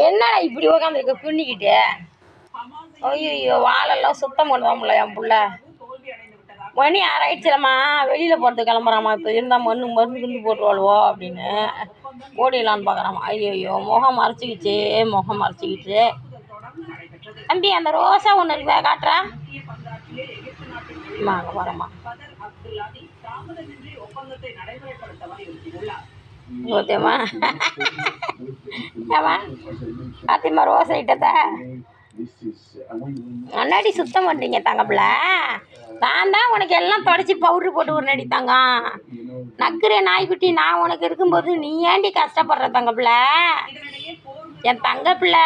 என்னடா இப்படி உக்காந்துருக்க பின்னிக்கிட்டு? ஐயோ வாழெல்லாம் சுத்தம் பண்ணுவாங்களா என் புள்ள? மணி 6 ஆயிடுச்சுலம்மா, வெளியில் போகிறது கிளம்புறாம்மா. இப்போ இருந்தால் மருந்து கிண்டு போட்டுருவாளுவோ அப்படின்னு ஓடிடலான்னு பார்க்குறாம்மா. ஐயோ முகம் மறைச்சிக்கிச்சு. தம்பி அந்த ரோஸா ஒன்று இருக்குதா காட்டுறா? வாங்க வரம்மா. ஓகேம்மா. ஏம்மா பாத்தியம்மா ரோஸ் ஐட்டத்தை முன்னாடி சுத்தம் பண்ணுறீங்க தங்கப்பிள்ள. நான் தான் உனக்கு எல்லாம் தொடச்சி பவுட்ரு போட்டு ஒரு நடி தங்கம் நக்குற நாய்க்குட்டி. நான் உனக்கு இருக்கும்போது நீ ஏண்டி கஷ்டப்படுற தங்கப்பிள்ள? என் தங்கப்பிள்ள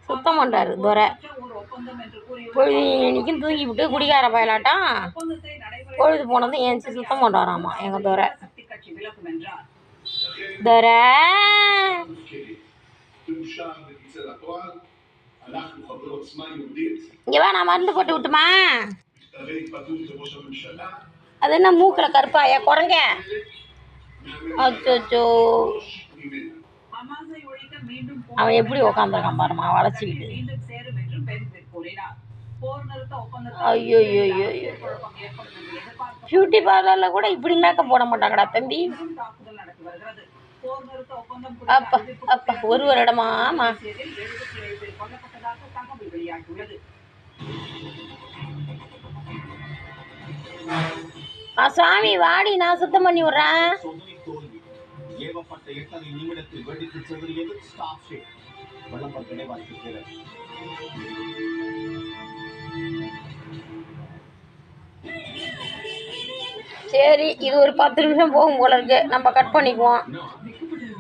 சுத்தம் பண்ணுறாரு துரை. பொழுதுக்கும் தூங்கி விட்டு குடிகார பயலாட்டம் பொழுது போனதும் ஏஞ்சி சுத்தம் பண்ணுறாராம்மா எங்கள் துரை. துரை இங்கே வா, நான் மருந்து போட்டு விட்டுமா? அது என்ன மூக்கில் கருப்பாயா குரங்க? அச்சோ அவன் எப்படி உக்காந்துருக்கான் பாருமா வளைச்சிக்கிட்டு. ஐயோ பியூட்டி பார்லரில் கூட இப்படி மேக்கப் போட மாட்டாங்கடா தம்பி. அப்பா அப்பா ஒரு வருடமாமா. சாமி வாடி, நான் சுத்தம் பண்ணி விடுறேன். சரி, இது ஒரு 10 நிமிஷம் போகும் போல இருக்கு, நம்ம கட் பண்ணிக்குவோம்.